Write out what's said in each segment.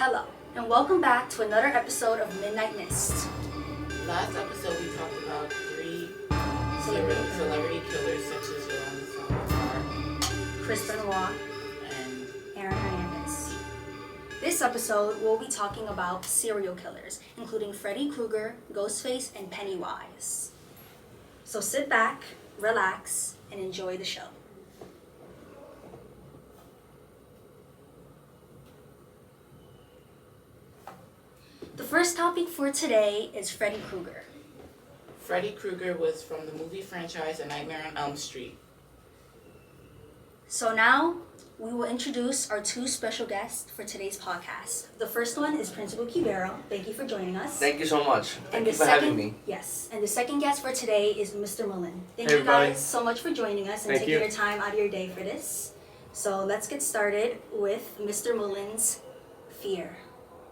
Hello, and welcome back to another episode of Midnight Mist. Last episode we talked about three Celebrity celebrity killers such as Yolanda Salazar Chris Benoit, and Aaron Hernandez. This episode, we'll be talking about serial killers, including Freddy Krueger, Ghostface, and Pennywise. So sit back, relax, and enjoy the show. The first topic for today is Freddy Krueger. Freddy Krueger was from the movie franchise A Nightmare on Elm Street. So now, we will introduce our two special guests for today's podcast. The first one is Principal Quibero. Thank you for joining us. Thank you so much. And Thank the you for second, having me. Yes, and the second guest for today is Mr. Mullen. Thank Hey, you everybody. guys so much for joining us and Thank taking you. your time out of your day for this. So let's get started with Mr. Mullen's fear.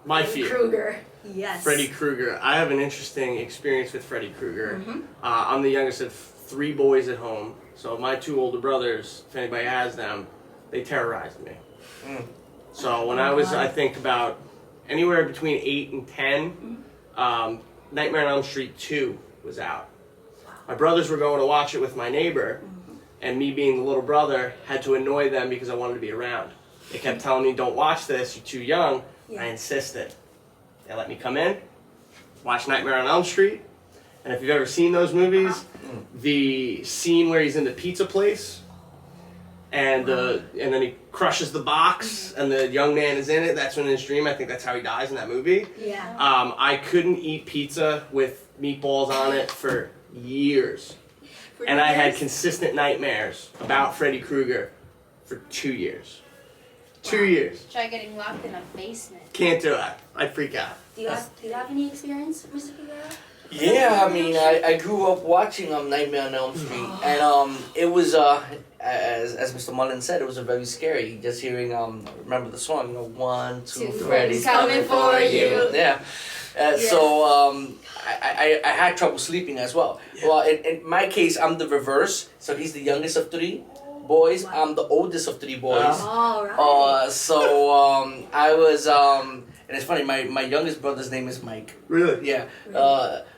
My Freddy fear. Krueger. Yes. Freddy Krueger. I have an interesting experience with Freddy Krueger. Mhm. I'm the youngest of three boys at home, so my two older brothers, if anybody has them, they terrorized me. Mm. So when Oh, I was, God. I think about anywhere between 8 and 10, Nightmare on Elm Street 2 was out. My brothers were going to watch it with my neighbor, and me being the little brother had to annoy them because I wanted to be around. They kept telling me, "Don't watch this, you're too young." Yeah. I insisted. They let me come in, watch Nightmare on Elm Street, and if you've ever seen those movies, the scene where he's in the pizza place, and then he crushes the box, and the young man is in it. That's when in his dream, I think that's how he dies in that movie. Yeah. I couldn't eat pizza with meatballs on it for years, and I had consistent nightmares about Freddy Krueger for 2 years. 2 years. Try getting locked in a basement. Can't do it. I'd freak out. Do you have any experience, Mr. Quibero? Yeah, I mean, I grew up watching Nightmare on Elm Street, and it was as Mr. Mullen said, it was very scary. Just hearing remember the song, you know, 1, 2, Freddy's coming for you. Yeah. So I had trouble sleeping as well. Yeah. Well, in my case, I'm the reverse. So he's the youngest of three boys. Wow. I'm the oldest of three boys. All right. So I was and it's funny. My youngest brother's name is Mike. Really? Yeah.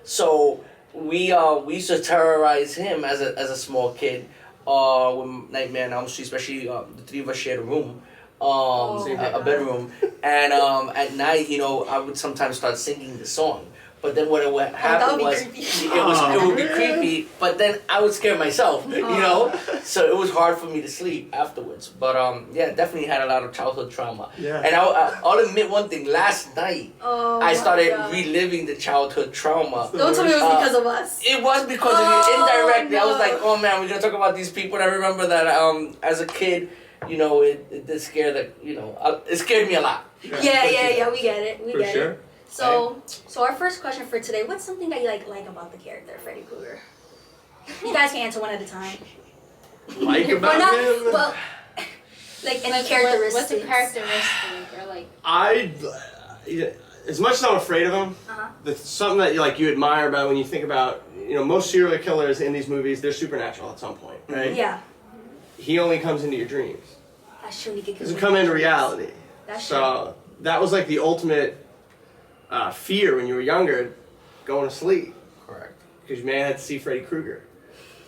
So we used to terrorize him as a small kid. With Nightmare on Elm Street, especially the three of us shared a room, a bedroom, and at night, you know, I would sometimes start singing the song. But then what happened be was creepy. it would be creepy. But then I would scare myself, you know. So it was hard for me to sleep afterwards. But yeah, definitely had a lot of childhood trauma. Yeah. And I'll admit one thing. Last night Oh, I my started God. reliving the childhood trauma. Don't tell me it was because of us. It was because of you. Indirectly, I was no. like, oh man, we're gonna talk about these people. And I remember that as a kid, you know, it did scare it scared me a lot. Yeah, we get it. We For get sure. it. So our first question for today, what's something that you like about the character, Freddy Krueger? You guys can answer one at a time. Like Or about not, him? well, like any What's characteristics. a characteristic or like? As much as I'm afraid of him, something that you admire about when you think about, you know, most serial killers in these movies, they're supernatural at some point, right? Yeah, He only comes into your dreams. that's true. He Doesn't come into reality. That's So that was like the ultimate fear when you were younger, going to sleep, Correct. because you may have had to see Freddy Krueger.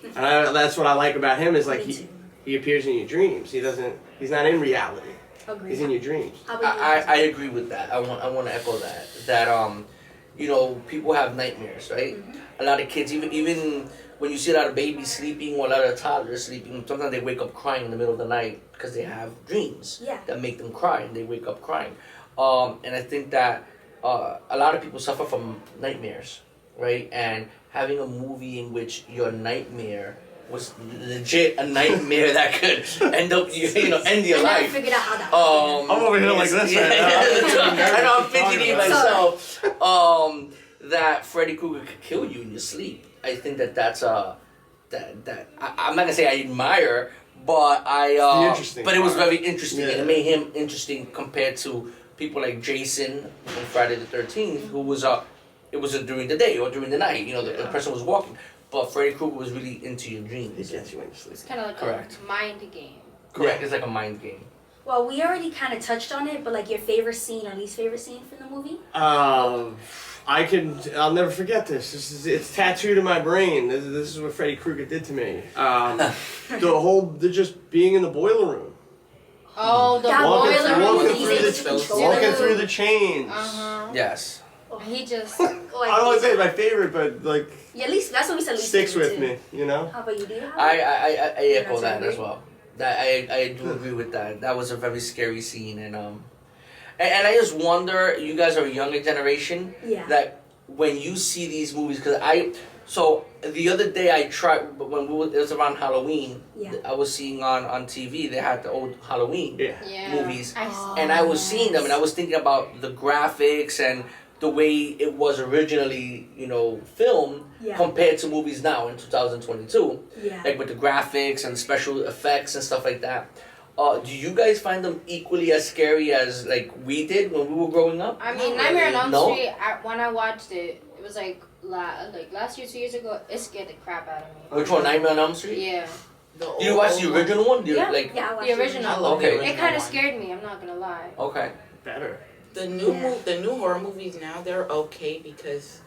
And that's what I like about him is like Me too. he appears in your dreams. He's not in reality. Agreed. He's in your dreams. How about you? I agree with that. I want to echo that. That you know, people have nightmares, right? A lot of kids, even when you see a lot of babies sleeping or a lot of toddlers sleeping, sometimes they wake up crying in the middle of the night because they have dreams Yeah. that make them cry, and they wake up crying. And I think that a lot of people suffer from nightmares, right? And having a movie in which your nightmare was legit a nightmare that could end your I life. never figured out how that. I'm over here like this right now. I know I'm fidgeting myself. That Freddy Krueger could kill you in your sleep. I think that's I'm not gonna say I admire, but the interesting but it was part. very interesting, and Yeah. it made him interesting compared to people like Jason on Friday the 13th, who was it was during the day or during the night. You know, the person was walking, but Freddy Krueger was really into your He dreams. gets you when you sleep. It's kind of like Correct. a mind game. Correct. Yeah. It's like a mind game. Well, we already kind of touched on it, but like your favorite scene or least favorite scene from the movie? I'll never forget this. It's tattooed in my brain. This is what Freddy Krueger did to me. They're just being in the boiler room. Oh, the That Walking boiler through- room walking when he's through able the- to control Walking it. through the chains. Yes. He just. Like, I don't want to say it's my favorite, but like yeah, at least that's what we said. Least sticks favorite with too. me, you know. How about you? Do you have? I Yeah, echo that's that right. as well. That I do agree with that. That was a very scary scene, and and I just wonder, you guys are a younger generation, Yeah. that when you see these movies, because so the other day I tried, but when it was around Halloween, Yeah. I was seeing on TV they had the old Halloween Yeah. Yeah. movies, Oh, and I was seeing them, and I yes. was thinking about the graphics and the way it was originally, filmed Yeah. compared to movies now in 2022. Yeah. Like with the graphics and special effects and stuff like that. Do you guys find them equally as scary as like we did when we were growing up? I mean, Not Nightmare on really. Elm No? Street. When I watched it, it was like last year, 2 years ago. It scared the crap out of me. Which one, Nightmare on Elm Street? Yeah, Did you watch the old original one? Do you, Yeah. like, Yeah, I watched the it. original. I love Okay. the original It kind of one. scared me. I'm not gonna lie. okay. Better. The new Yeah. the new horror movies now, they're okay because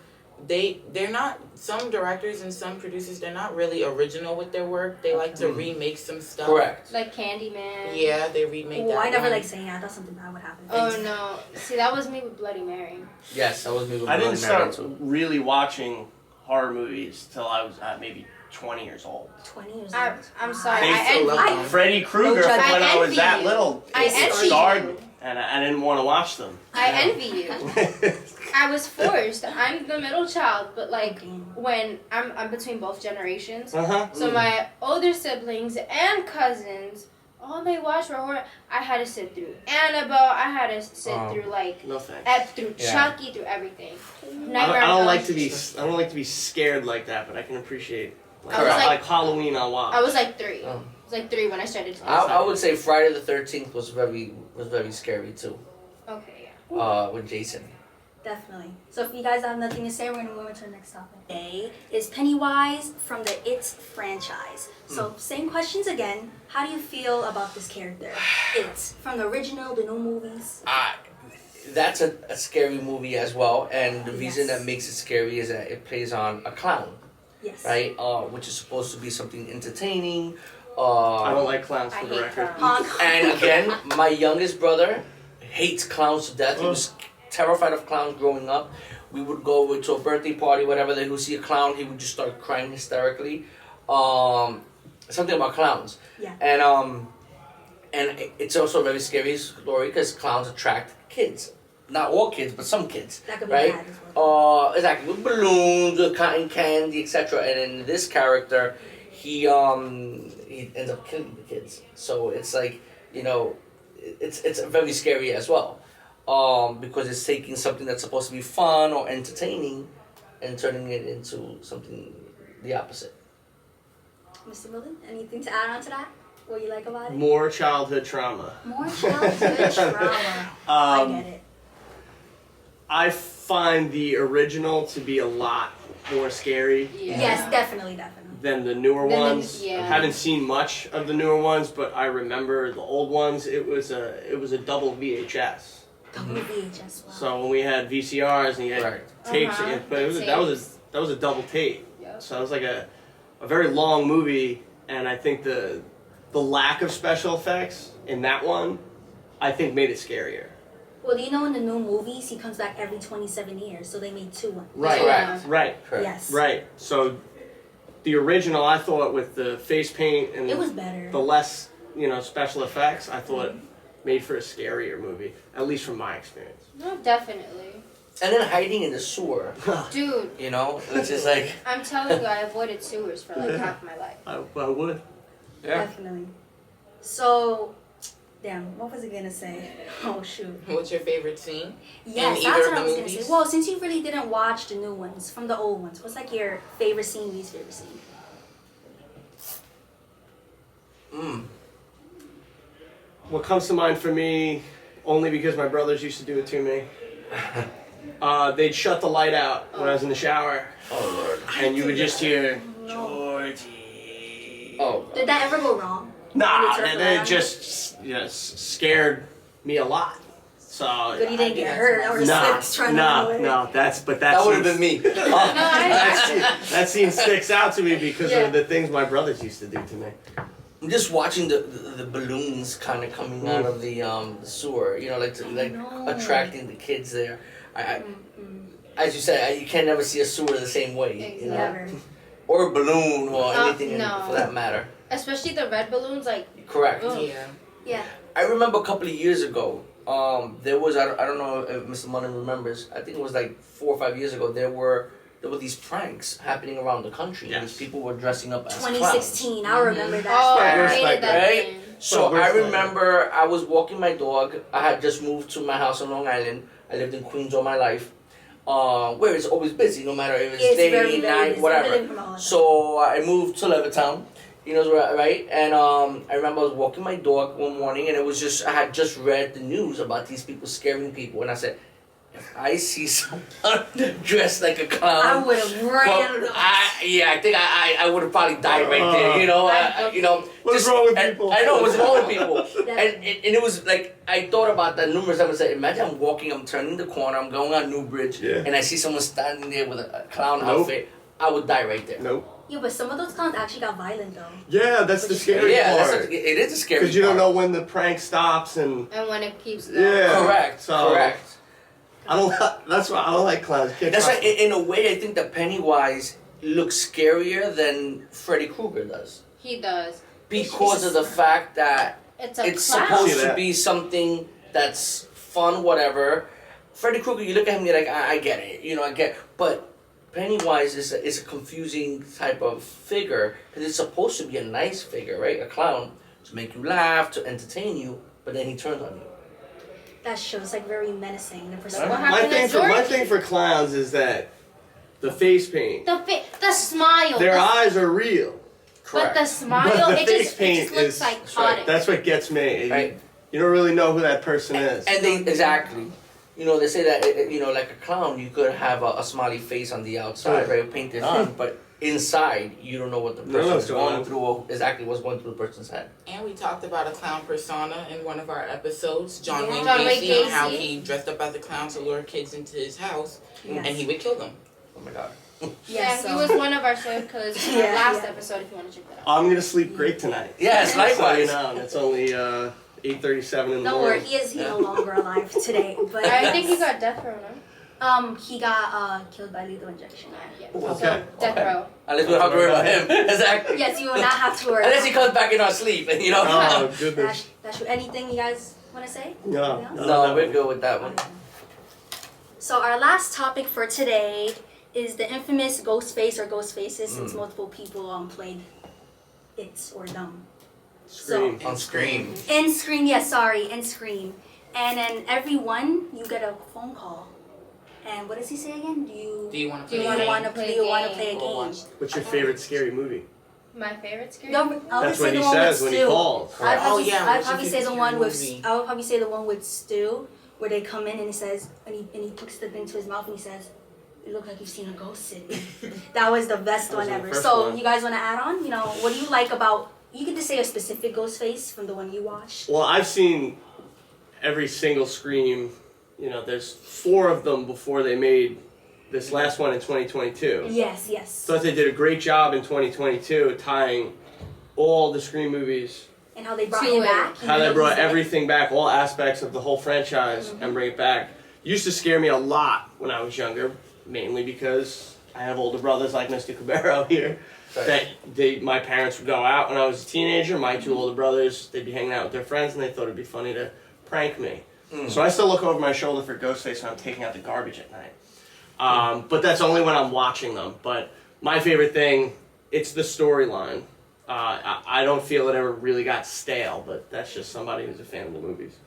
they're not, some directors and some producers, they're not really original with their work. They like to remake some stuff. Correct. Like Candyman. Yeah, they remake Oh, that I never one. like saying I thought something bad would happen. Oh no! See, that was me with Bloody Mary. Yes, that was me with I didn't Bloody Mary, start too. really watching horror movies till I was maybe 20 years old. 20 years I'm old. sorry. They I still envy love you. Freddy Krueger, judge. when I was envy that you. little, I it envy scarred you. me, and I didn't want to watch them. I envy you. I was forced. I'm the middle child, but like when I'm between both generations. Uh-huh. So my older siblings and cousins, all they watched were horror. I had to sit through Annabelle. I had to sit through like No thanks. through Yeah. Chucky, through everything. I don't, Nightmare I on don't Elm like to be. Street. I don't like to be scared like that, but I can appreciate. Like, I was like- Halloween, I'll watch. I was like 3. Oh. I was like 3 when I started to I would say Friday the 13th was very scary too. Okay, yeah. With Jason. Definitely. So if you guys have nothing to say, we're going to move on to the next topic. Today is Pennywise from the It franchise. So same questions again. How do you feel about this character? It. From the original, the new movies. That's a scary movie as well, and the reason Yes. that makes it scary is that it plays on a clown, Yes. right? Which is supposed to be something entertaining. I don't like clowns I for the hate record. clowns. And again, my youngest brother hates clowns to death. He was terrified of clowns growing up. We would go to a birthday party, whatever. He would see a clown, he would just start crying hysterically. Something about clowns. Yeah. And it's also a very scary story because clowns attract kids. Not all kids, but some kids. That could be right? bad as well. Exactly, with balloons, with cotton candy, etc. And in this character, he ends up killing the kids. So it's like, it's very scary as well, because it's taking something that's supposed to be fun or entertaining, and turning it into something the opposite. Mr. Wilden, anything to add on to that? What you like about it? More childhood trauma. More childhood trauma. I get it. I find the original to be a lot more scary Yeah. Yes, definitely. than the newer Than the- ones. yeah. I haven't seen much of the newer ones, but I remember the old ones. It was a double VHS. Double VHS. Wow. So when we had VCRs and you had Right. tapes, Uh-huh, but the that tapes. was a double tape. Yep. So it was like a very long movie, and I think the lack of special effects in that one, I think made it scarier. Well, in the new movies, he comes back every 27 years, so they made 2 ones. Right, Yeah. right, Correct. Yes. right. So the original, I thought, with the face paint and It was better. the less special effects, I thought made for a scarier movie, at least from my experience. No, definitely. And then hiding in the sewer, Dude, it's just like, I'm telling you, I avoided sewers for like half my life. I would. yeah. Definitely. So, damn, what was I gonna say? Oh shoot. What's your favorite scene? Yes, In that's either what of I the was gonna movies? say. Well, since you really didn't watch the new ones from the old ones, what's like your favorite scene, least favorite scene? What comes to mind for me, only because my brothers used to do it to me, they'd shut the light out when I was in the shower, Oh Lord. and you would just hear, Georgie. Oh. Did that ever go wrong? Nah, Turf it around? just scared me a lot. So But you didn't get that's hurt or slipped trying to run away. no, that That would have been me. that scene sticks out to me because Yeah. of the things my brothers used to do to me. I'm just watching the balloons kind of coming out of the sewer. You know, know. attracting the kids there. As you said, you can never see a sewer the same way. You know, Never. or a balloon or anything no. for that matter. Especially the red balloons, like Correct. Ugh. Yeah. Yeah. I remember a couple of years ago, there was I don't know if Mr. Mullen remembers. I think it was like 4 or 5 years ago. There were these pranks happening around the country. Yes. These people were dressing up as clowns. 2016. I remember that. oh, Right, I right, hated that right? thing. So Well, I we're remember I was walking my dog. I had just moved to my house on Long Island. I lived in Queens all my life, where it's always busy, no matter if it's, It's day, very, very night, busy. whatever. Living from all So I moved to Levittown. You know, right? And I remember I was walking my dog one morning, and it was just I had just read the news about these people scaring people, and I said, if I see someone dressed like a clown, I would have ran. well, I think I would have probably died right there. You know, What's wrong with people? I know what's wrong with people. That- And it was like I thought about that numerous times. I said, imagine I'm walking, I'm turning the corner, I'm going on Newbridge, Yeah. and I see someone standing there with a clown Nope. outfit. I would die right there. Nope. Yeah, but some of those clowns actually got violent though. Yeah, that's the scary Yeah, part. it is a scary. Because you don't part. know when the prank stops and And when it keeps going. yeah. Correct. So Correct. I don't. That's why I don't like clowns. Can't That's trust why, in a way, I think that Pennywise looks scarier than Freddy Krueger does He does. because of the fact that It's a it's clown. supposed See to that. be something that's fun, whatever. Freddy Krueger, you look at him, you're like, I get it, I get. But Pennywise is a confusing type of figure because it's supposed to be a nice figure, right? A clown to make you laugh, to entertain you, but then he turns on you. That show's like very menacing. The What perspective. my happened thing to for my George? thing for clowns is that the face paint. The smile. Their the, eyes are real. But the Correct. smile, But the it face just paint looks is psychotic. That's what gets me. Right. You don't really know who that person is. And they exactly, they say that like a clown, you could have a smiley face on the outside, right, painted on, but inside you don't know what the You don't know person what's is going going on. through, or exactly what's going through the person's head. And we talked about a clown persona in one of our episodes, John Yeah. Wayne John Wayne Gacy, and how Gacy. he dressed up as a clown to lure kids into his house, Yes. and he would kill them. Oh my god. Yeah, so- he was one of our serial killers in our Yeah, last yeah. episode if you want to check that out. I'm gonna sleep great tonight. Yes, So you likewise. know, and it's only 8:37 in the Don't worry, morning. he is no longer alive today. But I think he got death row, no? he got killed by lethal injection. Yeah. Okay. So, death row. Unless we don't have to worry about him. Exactly. Yes, you will not have to worry. Unless he comes back in our sleep, Oh goodness. That's anything you guys want to say? No. No, we're good with that one. So our last topic for today is the infamous ghost face or ghost faces, since multiple people played it or them. Scream. On Scream. In Scream, yes, sorry, in Scream. And then every one, you get a phone call. And what does he say again? Do you want to Do play you a wanna game? play a do you want to game? play a Or game? watch? What's your favorite scary movie? My favorite scary? No, I would That's say what the he one says with when he Stu. calls. I'd Oh, probably, yeah, I'd what's probably your say the favorite one with. movie? I would probably say the one with Stu, where they come in and he says, and he puts the thing to his mouth and he says, "It looks like you've seen a ghost city." That was the best That was one the ever. first So one. you guys want to add on? What do you like about? You could just say a specific ghost face from the one you watched. Well, I've seen every single Scream. There's 4 of them before they made this last one in 2022. Yes, yes. Thought they did a great job in 2022 tying all the Scream movies, And how they brought To him it. back. how they brought everything back, all aspects of the whole franchise, and bring it back. Used to scare me a lot when I was younger, mainly because I have older brothers like Mr. Cabero here. Right. That my parents would go out when I was a teenager. My 2 older brothers, they'd be hanging out with their friends, and they thought it'd be funny to prank me. So I still look over my shoulder for Ghostface when I'm taking out the garbage at night. But that's only when I'm watching them. But my favorite thing, it's the storyline. I don't feel it ever really got stale, but that's just somebody who's a fan of the movies.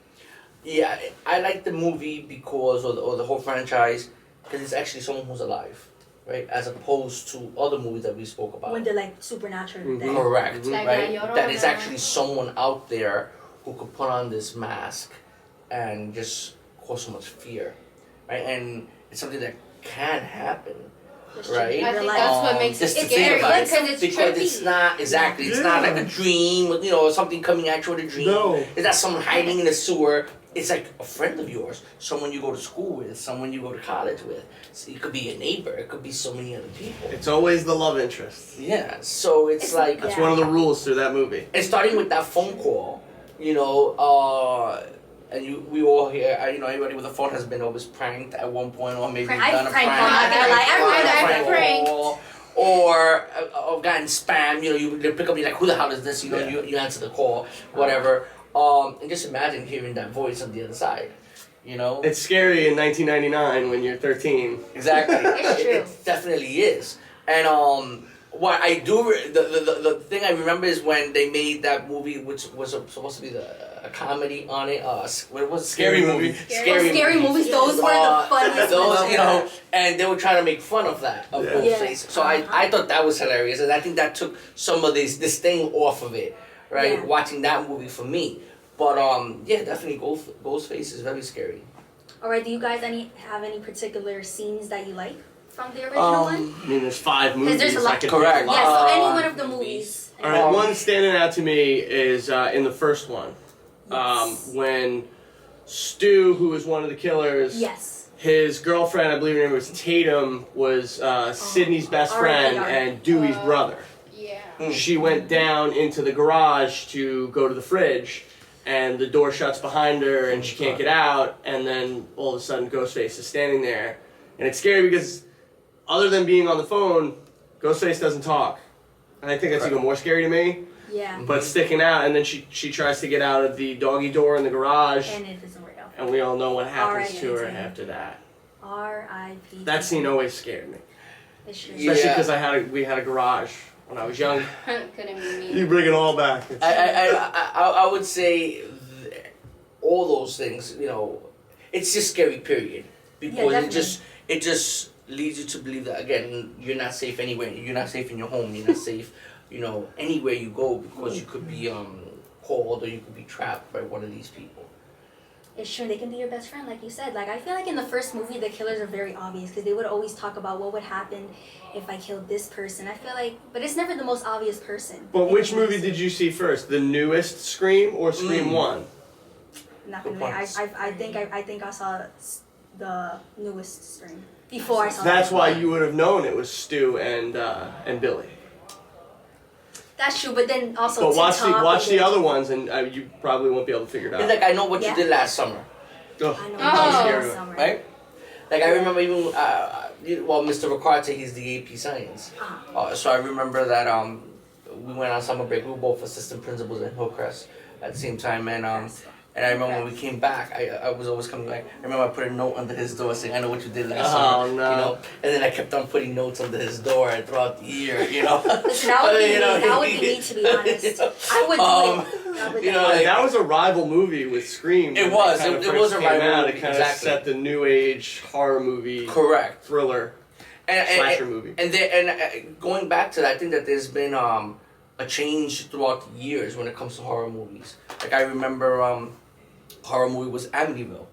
Yeah, I like the movie because, or the whole franchise, because it's actually someone who's alive, right? As opposed to other movies that we spoke about. When they're like supernatural. Mhm. thing. Correct, Like right? La Llorona. That is actually someone out there who could put on this mask and just cause so much fear, right? And it's something that can happen. right? I think Real that's life. what makes it Just to think scary about it, because it's because trippy. it's not exactly. It's not like a dream, something coming at you in a dream. No. It's not someone hiding in the sewer. It's like a friend of yours, someone you go to school with, someone you go to college with. So it could be a neighbor. It could be so many other people. It's always the love interest. Yeah. So it's like That's Yeah. one of the rules through that movie. and starting with that phone call, and we all hear, anybody with a phone has been always pranked at one point, or maybe I've done a pranked prank. call, not gonna lie. I've pranked. call, or gotten spam. They pick up, you're like, who the hell is this? You answer the call, whatever. And just imagine hearing that voice on the other side. It's scary in 1999 when you're 13. Exactly. It's true. It definitely is. And what I do, the thing I remember is when they made that movie, which was supposed to be a comedy on it. What was it? Scary movie. Scary movies, those were the funniest Those, ones. and they were trying to make fun of that, of Yeah. Ghostface. So I thought that was hilarious, and I think that took some of this thing off of it, right? Yeah. Watching that movie for me. But yeah, definitely Ghostface is very scary. Alright, do you guys have any particular scenes that you like from the original one? I mean, there's 5 movies. there's a lot- I could Correct. pick a lot. Yeah, so any Uh, one of the movies. All right, one standing out to me is in the first one, Yes. when Stu, who was one of the killers, Yes. his girlfriend, I believe her name was Tatum, was Sydney's best R.I.P. friend R.I.P. and Dewey's brother. Yeah. She went down into the garage to go to the fridge, and the door shuts behind her, and she can't get out, and then all of a sudden Ghostface is standing there. And it's scary because, other than being on the phone, Ghostface doesn't talk. And I think that's even more scary to me, Yeah. but sticking out, and then she tries to get out of the doggy door in the garage, And it doesn't work out. and we all know what happens R.I.P. to her Tatum. after that. R.I.P. That scene always scared me, It's true. Yeah. especially because we had a garage when I was young. Couldn't be me. You bring it all back. I would say all those things, it's just scary, period. Because definitely. it just leads you to believe that, again, you're not safe anywhere. You're not safe in your home. You're not safe, anywhere you go, because you could be called, or you could be trapped by one of these people. It's true. They can be your best friend, like you said. Like, I feel like in the first movie, the killers are very obvious because they would always talk about what would happen if I killed this person. I feel like, but it's never the most obvious person. But It's which the movie most- did you see first? The newest Scream or Scream 1? Not Good gonna lie. points. I think I saw the newest Scream before I saw. That's that. why you would have known it was Stu and Billy. That's true, but then also But watch TikTok the other ones, and you probably won't be able to figure it It's out. like, I know what Yeah. you did last summer, Ugh, I know. I'm Oh. scared of it. Summer. right? Like, I remember even, Mr. Ricarte, he's the AP Science. So I remember that we went on summer break. We were both assistant principals at Hillcrest at the same time, and I remember when we came back, I was always coming back. I remember I put a note under his door saying, "I know what you did last Oh, summer," no. And then I kept on putting notes under his door throughout the year, Listen, that would be me. That would be me, to be honest. I would do it. I would do it. like, That was a rival movie with Scream. It when was. kind of It first was a came rival out. movie, It kind exactly. of set the new age horror movie, correct. thriller, And slasher movie. And going back to that, I think that there's been a change throughout the years when it comes to horror movies. Like, I remember horror movie was Amityville,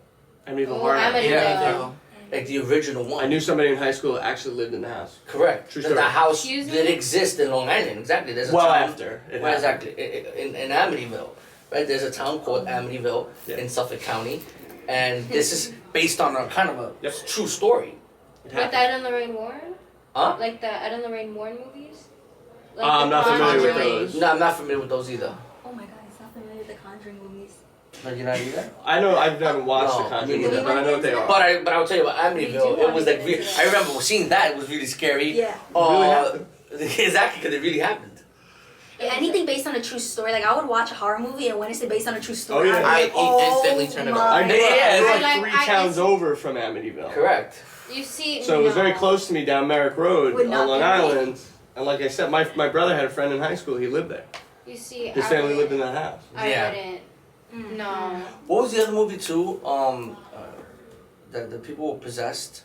Amityville Oh, Horror. Amityville. Yeah. like the original one. I knew somebody in high school that actually lived in the house. Correct. True The story. house Excuse did me? exist in Long Island. Exactly. There's a Well town, after it Well, happened. exactly. In Amityville, right? There's a town called Amityville Yeah. in Suffolk County, and this is based on a kind of a Yep. true story. It With happened. Ed and Lorraine Warren? Huh? Like the Ed and Lorraine Warren movies? Like I'm The not familiar with Conjuring? those. No, I'm not familiar with those either. Oh my god, he's not familiar with the Conjuring movies. No, you're not either. I know I haven't watched No, The Conjuring, me neither. but I know what they are. But I'll tell you about We do Amityville. It wanna was get like into that. I remember seeing that. It was really scary. Yeah. Really happened? Exactly, because it really happened. Yeah, anything based on a true story, like I would watch a horror movie and when it's based on a true story, Oh, yeah. I'd be like, I instantly turn it on. I my grew up, Yeah, like like, 3 I- towns it's- over from Amityville. Correct. You see, So it was very no. close to me down Merrick Road Would on not Long be me. Island. And like I said, my brother had a friend in high school. He lived there. You see, His I family lived in wouldn't. that house. I Yeah. wouldn't. Mm. No. What was the other movie too? That the people were possessed.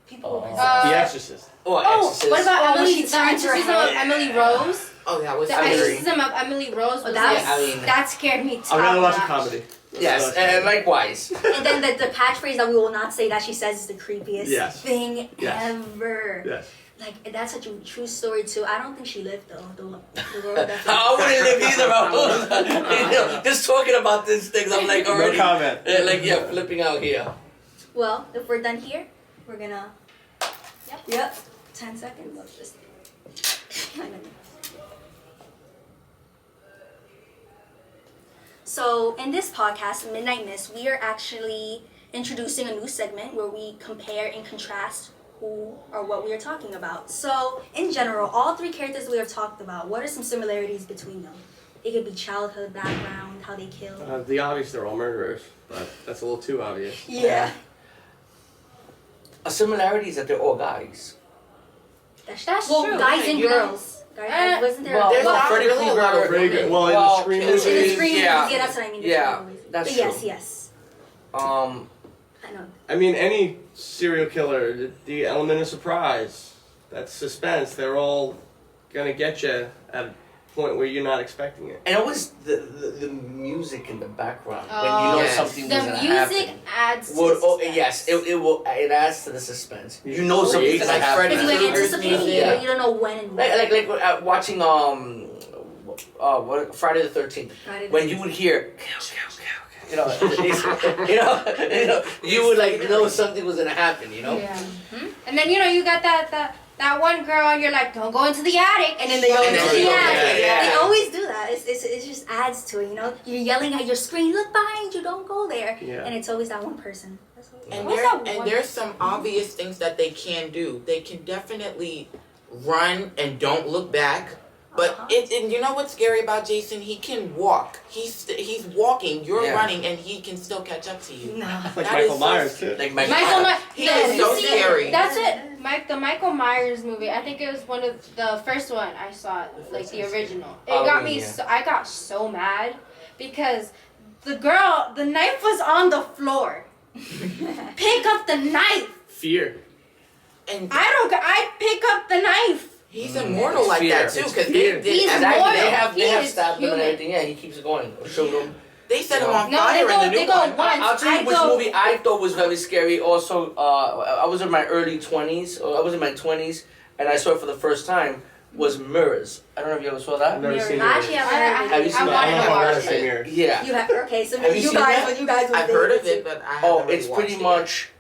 People Uh, possessed. The Exorcist. Oh, Oh, Exorcist. what about Oh, Emily? she The turns her Exorcism of head. Emily Rose. Oh, that was The Emily. Exorcism of Emily Rose. Oh, Was that, like, I mean- that scared me top I'd rather watch a notch. comedy. Yes, and likewise. And then the catchphrase that we will not say that she says is the creepiest Yes. thing Yes. ever. Yes. Like, that's such a true story too. I don't think she lived though. The girl definitely. I wouldn't live either. Just talking about these things, I'm like already. No comment. Flipping out here. Well, if we're done here, we're gonna. Yep. 10 seconds of this. So, in this podcast, Midnight Miss, we are actually introducing a new segment where we compare and contrast who or what we are talking about. So, in general, all three characters we have talked about, what are some similarities between them? It could be childhood, background, how they kill. The obvious, they're all murderers, but that's a little too obvious. Yeah. A similarity is that they're all guys. That's well, true. guys and You know- girls. Guys, wasn't there? Well, There's not Freddy really a Krueger- lot of Very good. women. Well, in the Scream In the movies, screen yeah. movies, yeah, that's what I mean. the Yeah, screen movies. that's But true. yes. I know. I mean, any serial killer, the element of surprise, that's suspense. They're all gonna get you at a point where you're not expecting it. And always the music in the background when you Oh. know Yes. something was The gonna music happen. adds to Yes, it adds to the suspense. You You know create something's gonna like happen. Freddy It's like Krueger's anticipating music. it, but you don't know when and where. Like watching what Friday the 13th. Friday the When you would hear you know, you would like know something was gonna happen, you know? Yeah. And then you got that one girl, and you're like, don't go into the attic, and then they go And into then the they go attic. there, yeah. They always do that. It just adds to it, you know? You're yelling at your screen, look behind you, don't go there. Yeah. And it's always that one person. That's what And What's there that and one- there's some obvious things that they can do. They can definitely run and don't look back. But and you know what's scary about Jason? He can walk. He's walking. You're Yeah. running, and he can still catch up to you. No. Like That Michael is so Myers scary. too. Like Michael Myers. He is so scary. That's it. The Michael Myers movie. I think it was one of the first one I saw, like the original. It got me. yeah. I got so mad because the knife was on the floor. Pick up the knife. Fear. And I pick up the knife. he's immortal like Fear. that too, It's because fear. they did. He's Exactly. immortal. They have He is stabbed him and human. everything. Yeah, he keeps going. Shoot him. They set him on No, fire in the new they go one. once. I'll tell you I which go- movie I thought was very scary. Also, I was in my early 20s. Or I was in my 20s, and I saw it for the first time. Was Mirrors. I don't know if you ever saw that. I've never seen I it. actually haven't heard of it. Have you seen I that? wanted I to don't watch know it. Mirror. Yeah. You have okay, so Have you you seen guys, that? you guys would I've think heard of too. it, but I haven't Oh, really it's pretty watched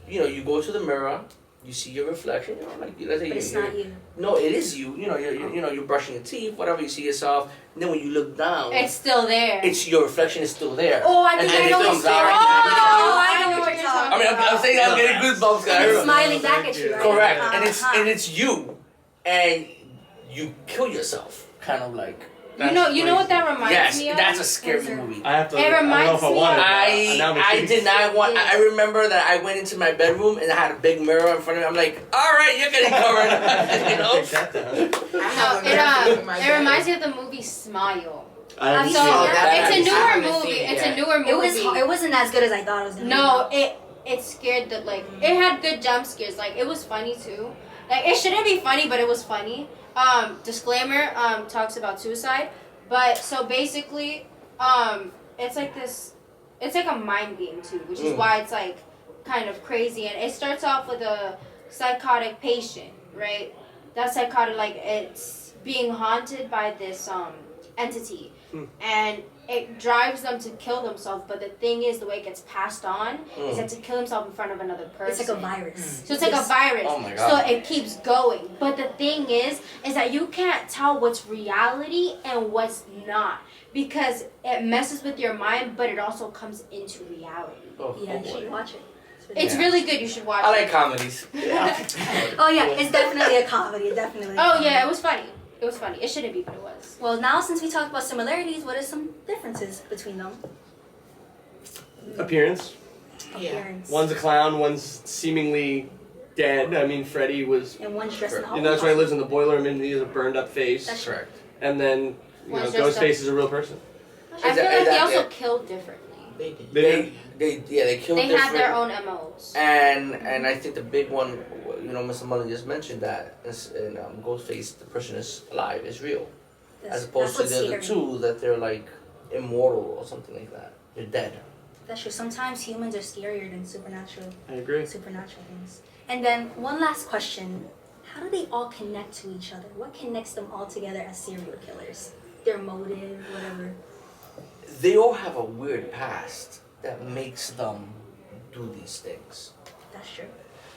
it. much. You go to the mirror. You see your reflection. Like let's say But it's not you. No, it is you. You're brushing your teeth. Whatever you see yourself. And then when you look down, It's still there. it's your reflection is still there. Oh, I And think then I it know comes it's out. I know what you're talking I mean, I'm saying I'm getting goosebumps. And it's guys. smiling back at you, right? Correct, Uh-huh. and it's you, and you kill yourself, kind of like. You know what that reminds Yes, me of? that's a scary Yes, sir. movie. I have to. It I don't know reminds if I me want of- it. Now I'm I intrigued. did not want. Yeah. I remember that I went into my bedroom and I had a big mirror in front of me. I'm like, all right, you're getting covered. you know. Take that down. No, I have a mirror in my it bed. reminds me of the movie Smile. I haven't So, seen Oh, it. that- It's a I newer haven't movie. seen it It's a yet. newer movie. It wasn't as good as I thought it was gonna No, it scared the it had good jump scares. Like it was funny too. Like it shouldn't be funny, but it was funny. Disclaimer, talks about suicide. But so basically, it's like this. It's like a mind game too, which is why it's like kind of crazy. And it starts off with a psychotic patient, right? That psychotic, like it's being haunted by this entity, and it drives them to kill themselves. But the thing is, the way it gets passed on is that to kill himself in front of another person. It's like a virus. So it's like a virus. Oh my God. So it keeps going. But the thing is that you can't tell what's reality and what's not. Because it messes with your mind, but it also comes into reality. Oh, Yeah, oh you boy. should watch it. It's Yeah. really good. You should watch I it. like comedies. Oh yeah, it's definitely a comedy. Definitely. Oh yeah, it was funny. It was funny. It shouldn't be, but it was. Well, now since we talked about similarities, what are some differences between them? Appearance. Yeah. Appearance. One's a clown. One's seemingly dead. I mean, Freddy was. And one's dressed in You know, that's why he Halloween lives in the boiler. I mean, he has a burned up face. That's Correct. And then, you One's know, dressed up. Ghostface is a real person. I feel like they also killed differently. They did. They killed They different. have their own MOs. And I think the big one, Mr. Mullen just mentioned that in Ghostface, the person is alive, is real, as opposed to what's the other scary. two that they're like immortal or something like that. They're dead. That's true. Sometimes humans are scarier than supernatural I agree. things. And then one last question: how do they all connect to each other? What connects them all together as serial killers? Their motive, whatever. They all have a weird past that makes them do these things. That's true.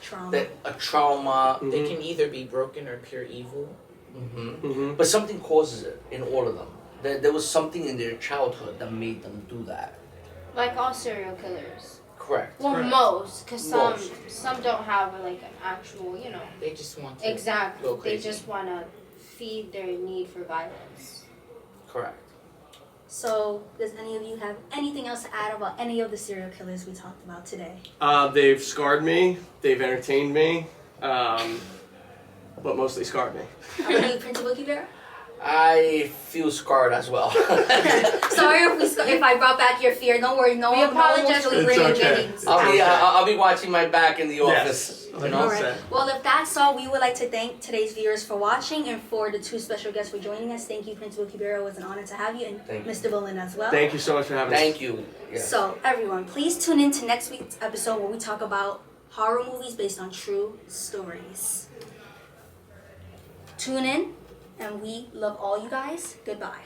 Trauma. That a trauma, They can either be broken or pure evil. but something causes it in all of them. There was something in their childhood that made them do that. Like all serial killers. Correct. Well, Correct. most, because Most. some don't have like an actual, They just want to exactly. go They crazy. just want to feed their need for violence. Correct. So, does any of you have anything else to add about any of the serial killers we talked about today? They've scarred me. They've entertained me. But mostly scarred me. How about you, Principal Kibera? I feel scarred as well. Sorry if I brought back your fear. Don't worry, no We one apologize. will It's bring okay. Giddings. I'll be watching my back in the office. Yes. You know? Alright. Well, if that's all, we would like to thank today's viewers for watching and for the two special guests for joining us. Thank you, Principal Kibera. It was an honor to have you, and Thank you. Mr. Bolin as well. Thank you so much for having us. Thank you. Yes. So, everyone, please tune in to next week's episode where we talk about horror movies based on true stories. Tune in, and we love all you guys. Goodbye.